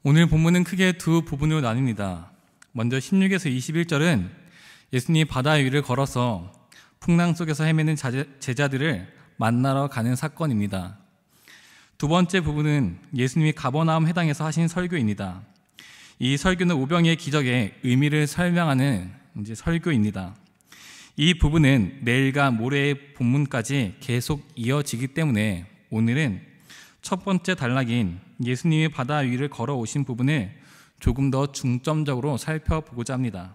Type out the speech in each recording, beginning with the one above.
오늘 본문은 크게 두 부분으로 나뉩니다. 먼저 16에서 21절은 예수님이 바다 위를 걸어서 풍랑 속에서 헤매는 제자들을 만나러 가는 사건입니다. 두 번째 부분은 예수님이 가버나움 회당에서 하신 설교입니다. 이 설교는 오병이의 기적의 의미를 설명하는 설교입니다. 이 부분은 내일과 모레의 본문까지 계속 이어지기 때문에 오늘은 첫 번째 단락인 예수님이 바다 위를 걸어오신 부분을 조금 더 중점적으로 살펴보고자 합니다.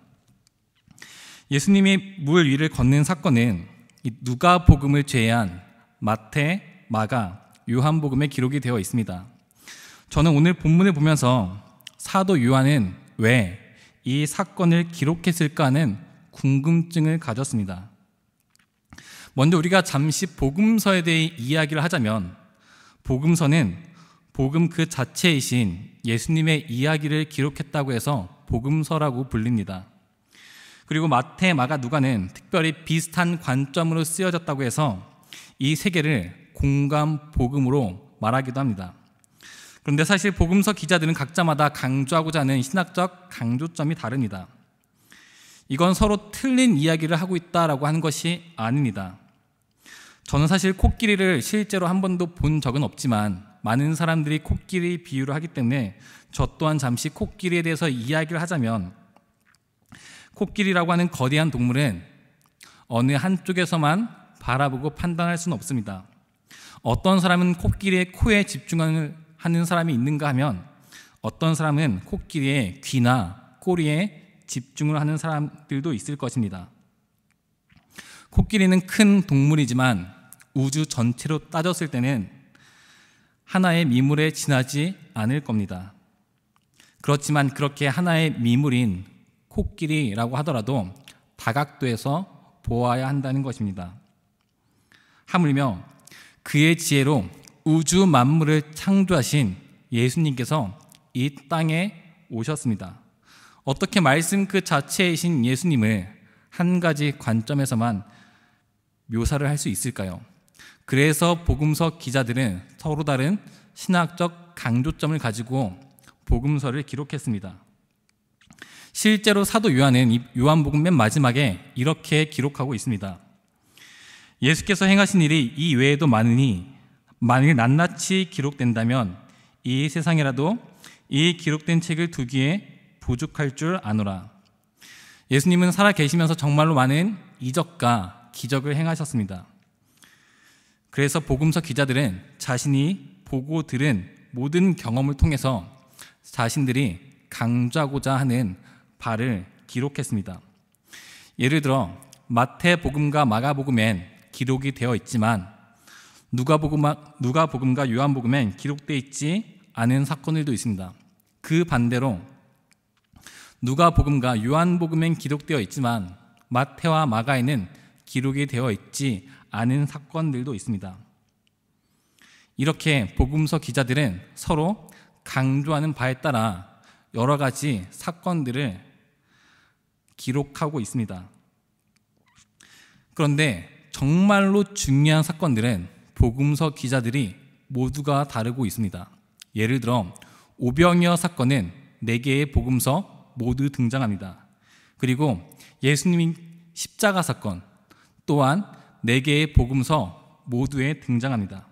예수님이 물 위를 걷는 사건은 누가복음을 제외한 마태, 마가, 요한복음에 기록이 되어 있습니다. 저는 오늘 본문을 보면서 사도 요한은 왜 이 사건을 기록했을까 하는 궁금증을 가졌습니다. 먼저 우리가 잠시 복음서에 대해 이야기를 하자면 복음서는 복음 그 자체이신 예수님의 이야기를 기록했다고 해서 복음서라고 불립니다. 그리고 마태, 마가, 누가는 특별히 비슷한 관점으로 쓰여졌다고 해서 이 세 개를 공감 복음으로 말하기도 합니다. 그런데 사실 복음서 기자들은 각자마다 강조하고자 하는 신학적 강조점이 다릅니다. 이건 서로 틀린 이야기를 하고 있다라고 하는 것이 아닙니다. 저는 사실 코끼리를 실제로 한 번도 본 적은 없지만 많은 사람들이 코끼리 비유를 하기 때문에 저 또한 잠시 코끼리에 대해서 이야기를 하자면, 코끼리라고 하는 거대한 동물은 어느 한쪽에서만 바라보고 판단할 수는 없습니다. 어떤 사람은 코끼리의 코에 집중하는 사람이 있는가 하면 어떤 사람은 코끼리의 귀나 꼬리에 집중을 하는 사람들도 있을 것입니다. 코끼리는 큰 동물이지만 우주 전체로 따졌을 때는 하나의 미물에 지나지 않을 겁니다. 그렇지만 그렇게 하나의 미물인 코끼리라고 하더라도 다각도에서 보아야 한다는 것입니다. 하물며 그의 지혜로 우주 만물을 창조하신 예수님께서 이 땅에 오셨습니다. 어떻게 말씀 그 자체이신 예수님을 한 가지 관점에서만 묘사를 할 수 있을까요? 그래서 복음서 기자들은 서로 다른 신학적 강조점을 가지고 복음서를 기록했습니다. 실제로 사도 요한은 요한복음 맨 마지막에 이렇게 기록하고 있습니다. 예수께서 행하신 일이 이 외에도 많으니 만일 낱낱이 기록된다면 이 세상이라도 이 기록된 책을 두기에 부족할 줄 아노라. 예수님은 살아 계시면서 정말로 많은 이적과 기적을 행하셨습니다. 그래서 복음서 기자들은 자신이 보고 들은 모든 경험을 통해서 자신들이 강조하고자 하는 바를 기록했습니다. 예를 들어 마태복음과 마가복음엔 기록이 되어 있지만 누가복음과 요한복음엔 기록되어 있지 않은 사건들도 있습니다. 그 반대로 누가복음과 요한복음엔 기록되어 있지만 마태와 마가에는 기록이 되어 있지 않은 사건들도 있습니다. 이렇게 복음서 기자들은 서로 강조하는 바에 따라 여러 가지 사건들을 기록하고 있습니다. 그런데 정말로 중요한 사건들은 복음서 기자들이 모두가 다르고 있습니다. 예를 들어 오병이어 사건은 4개의 복음서 모두 등장합니다. 그리고 예수님의 십자가 사건 또한 4개의 복음서 모두에 등장합니다.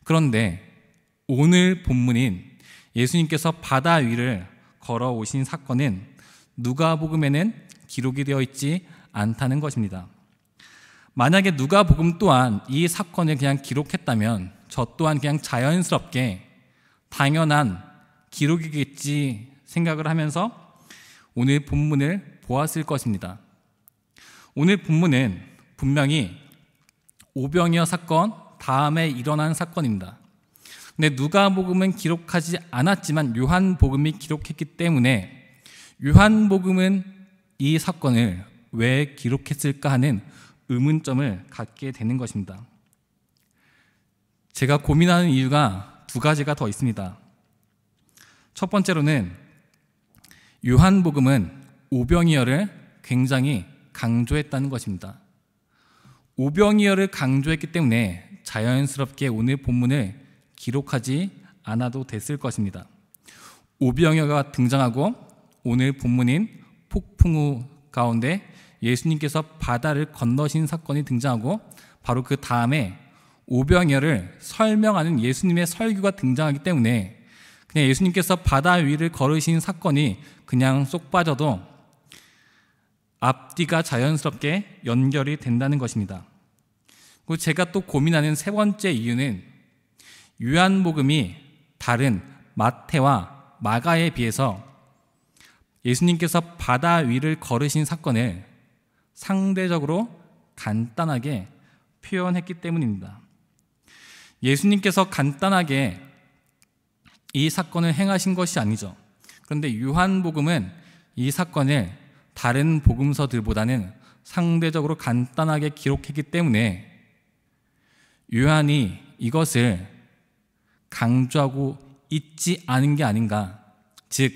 그런데 오늘 본문인 예수님께서 바다 위를 걸어오신 사건은 누가복음에는 기록이 되어 있지 않다는 것입니다. 만약에 누가복음 또한 이 사건을 그냥 기록했다면 저 또한 그냥 자연스럽게 당연한 기록이겠지 생각을 하면서 오늘 본문을 보았을 것입니다. 오늘 본문은 분명히 오병이어 사건 다음에 일어난 사건입니다. 근데 누가복음은 기록하지 않았지만 요한복음이 기록했기 때문에 요한복음은 이 사건을 왜 기록했을까 하는 의문점을 갖게 되는 것입니다. 제가 고민하는 이유가 2가지가 더 있습니다. 첫 번째로는 요한복음은 오병이어를 굉장히 강조했다는 것입니다. 오병이어를 강조했기 때문에 자연스럽게 오늘 본문을 기록하지 않아도 됐을 것입니다. 오병이어가 등장하고 오늘 본문인 폭풍우 가운데 예수님께서 바다를 건너신 사건이 등장하고 바로 그 다음에 오병이어를 설명하는 예수님의 설교가 등장하기 때문에 그냥 예수님께서 바다 위를 걸으신 사건이 그냥 쏙 빠져도 앞뒤가 자연스럽게 연결이 된다는 것입니다. 그리고 제가 또 고민하는 세 번째 이유는 요한복음이 다른 마태와 마가에 비해서 예수님께서 바다 위를 걸으신 사건을 상대적으로 간단하게 표현했기 때문입니다. 예수님께서 간단하게 이 사건을 행하신 것이 아니죠. 그런데 요한복음은 이 사건을 다른 복음서들보다는 상대적으로 간단하게 기록했기 때문에 요한이 이것을 강조하고 있지 않은 게 아닌가. 즉,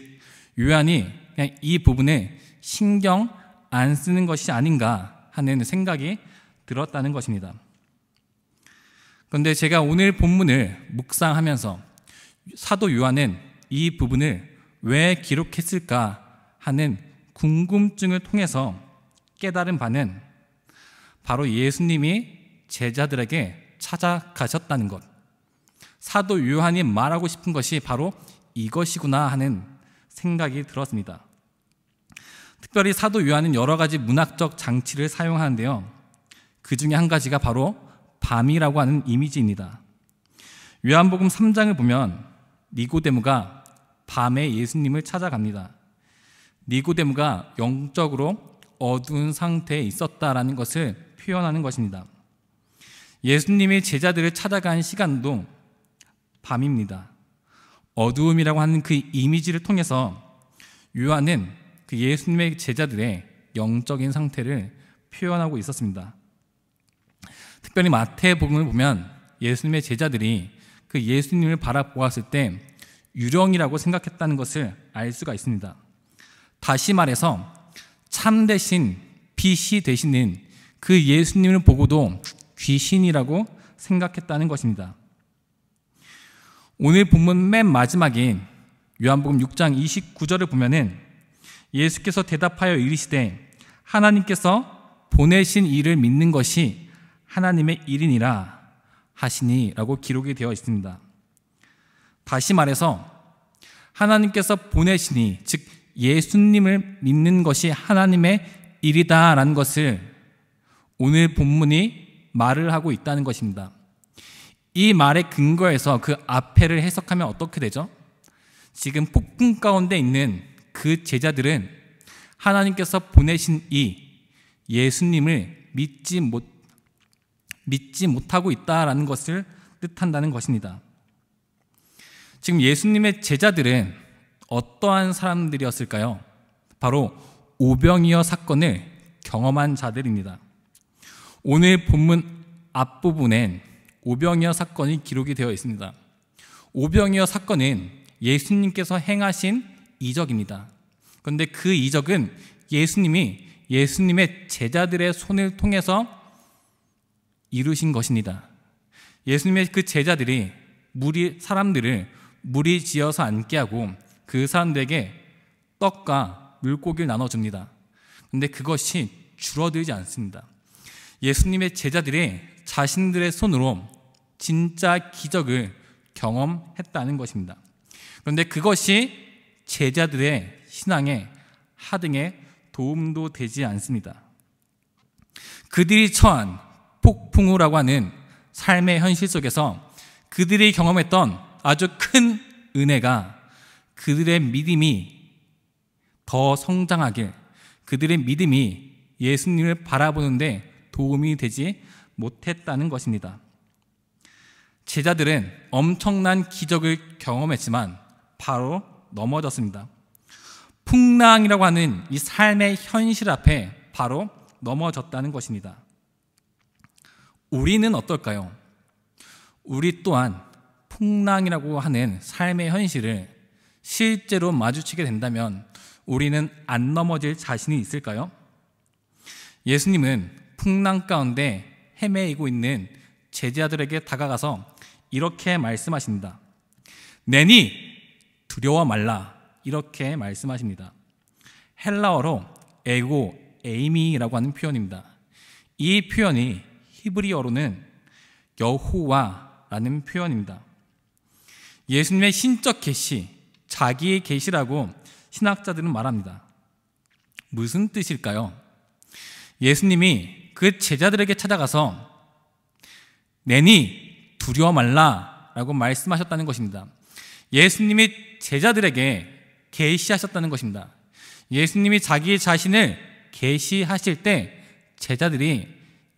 요한이 그냥 이 부분을 신경 안 쓰는 것이 아닌가 하는 생각이 들었다는 것입니다. 그런데 제가 오늘 본문을 묵상하면서 사도 요한은 이 부분을 왜 기록했을까 하는 궁금증을 통해서 깨달은 바는 바로 예수님이 제자들에게 찾아가셨다는 것. 사도 요한이 말하고 싶은 것이 바로 이것이구나 하는 생각이 들었습니다. 특별히 사도 요한은 여러 가지 문학적 장치를 사용하는데요. 그 중에 한 가지가 바로 밤이라고 하는 이미지입니다. 요한복음 3장을 보면 니고데모가 밤에 예수님을 찾아갑니다. 니고데모가 영적으로 어두운 상태에 있었다라는 것을 표현하는 것입니다. 예수님이 제자들을 찾아간 시간도 밤입니다. 어두움이라고 하는 그 이미지를 통해서 요한은 그 예수님의 제자들의 영적인 상태를 표현하고 있었습니다. 특별히 마태복음을 보면 예수님의 제자들이 그 예수님을 바라보았을 때 유령이라고 생각했다는 것을 알 수가 있습니다. 다시 말해서 참되신 빛이 되시는 그 예수님을 보고도 귀신이라고 생각했다는 것입니다. 오늘 본문 맨 마지막인 요한복음 6장 29절을 보면은 예수께서 대답하여 이르시되 하나님께서 보내신 이를 믿는 것이 하나님의 일이니라 하시니 라고 기록이 되어 있습니다. 다시 말해서 하나님께서 보내시니, 즉 예수님을 믿는 것이 하나님의 일이다 라는 것을 오늘 본문이 말을 하고 있다는 것입니다. 이 말의 근거에서 그 앞에를 해석하면 어떻게 되죠? 지금 폭풍 가운데 있는 그 제자들은 하나님께서 보내신 이 예수님을 믿지 못하고 있다라는 것을 뜻한다는 것입니다. 지금 예수님의 제자들은 어떠한 사람들이었을까요? 바로 오병이어 사건을 경험한 자들입니다. 오늘 본문 앞부분엔 오병이어 사건이 기록이 되어 있습니다. 오병이어 사건은 예수님께서 행하신 이적입니다. 그런데 그 이적은 예수님이 예수님의 제자들의 손을 통해서 이루신 것입니다. 예수님의 그 제자들이 사람들을 무리지어서 앉게 하고 그 사람들에게 떡과 물고기를 나눠줍니다. 그런데 그것이 줄어들지 않습니다. 예수님의 제자들이 자신들의 손으로 진짜 기적을 경험했다는 것입니다. 그런데 그것이 제자들의 신앙의 하등에 도움도 되지 않습니다. 그들이 처한 폭풍우라고 하는 삶의 현실 속에서 그들이 경험했던 아주 큰 은혜가 그들의 믿음이 더 성장하길, 그들의 믿음이 예수님을 바라보는데 도움이 되지 못했다는 것입니다. 제자들은 엄청난 기적을 경험했지만 바로 넘어졌습니다. 풍랑이라고 하는 이 삶의 현실 앞에 바로 넘어졌다는 것입니다. 우리는 어떨까요? 우리 또한 풍랑이라고 하는 삶의 현실을 실제로 마주치게 된다면 우리는 안 넘어질 자신이 있을까요? 예수님은 풍랑 가운데 헤매이고 있는 제자들에게 다가가서 이렇게 말씀하십니다. 내니 두려워 말라 이렇게 말씀하십니다. 헬라어로 에고 에이미라고 하는 표현입니다. 이 표현이 히브리어로는 여호와라는 표현입니다. 예수님의 신적 계시, 자기의 계시라고 신학자들은 말합니다. 무슨 뜻일까요? 예수님이 그 제자들에게 찾아가서 내니 두려워 말라라고 말씀하셨다는 것입니다. 예수님이 제자들에게 계시하셨다는 것입니다. 예수님이 자기 자신을 계시하실 때 제자들이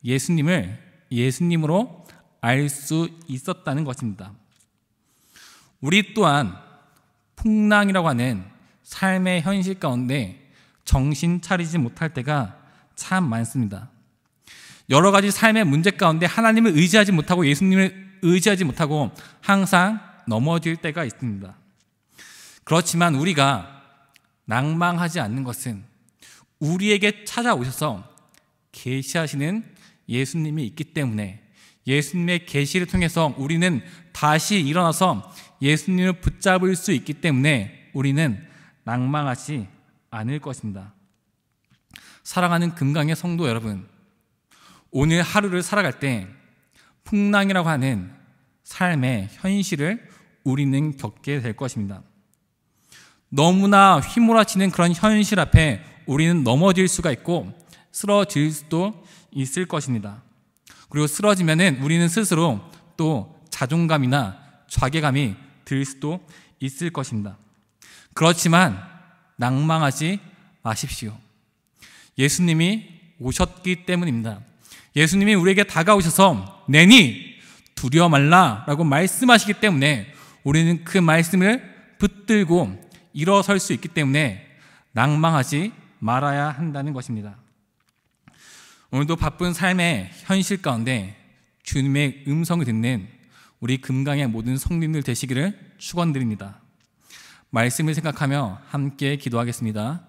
예수님을 예수님으로 알 수 있었다는 것입니다. 우리 또한 풍랑이라고 하는 삶의 현실 가운데 정신 차리지 못할 때가 참 많습니다. 여러 가지 삶의 문제 가운데 하나님을 의지하지 못하고 예수님을 의지하지 못하고 항상 넘어질 때가 있습니다. 그렇지만 우리가 낭망하지 않는 것은 우리에게 찾아오셔서 계시하시는 예수님이 있기 때문에 예수님의 계시를 통해서 우리는 다시 일어나서 예수님을 붙잡을 수 있기 때문에 우리는 낭망하지 않을 것입니다. 사랑하는 금강의 성도 여러분, 오늘 하루를 살아갈 때 풍랑이라고 하는 삶의 현실을 우리는 겪게 될 것입니다. 너무나 휘몰아치는 그런 현실 앞에 우리는 넘어질 수가 있고 쓰러질 수도 있을 것입니다. 그리고 쓰러지면은 우리는 스스로 또 자존감이나 좌괴감이 들 수도 있을 것입니다. 그렇지만 낭망하지 마십시오. 예수님이 오셨기 때문입니다. 예수님이 우리에게 다가오셔서 내니 두려워 말라라고 말씀하시기 때문에 우리는 그 말씀을 붙들고 일어설 수 있기 때문에 낭망하지 말아야 한다는 것입니다. 오늘도 바쁜 삶의 현실 가운데 주님의 음성을 듣는 우리 금강의 모든 성도님들 되시기를 축원드립니다. 말씀을 생각하며 함께 기도하겠습니다.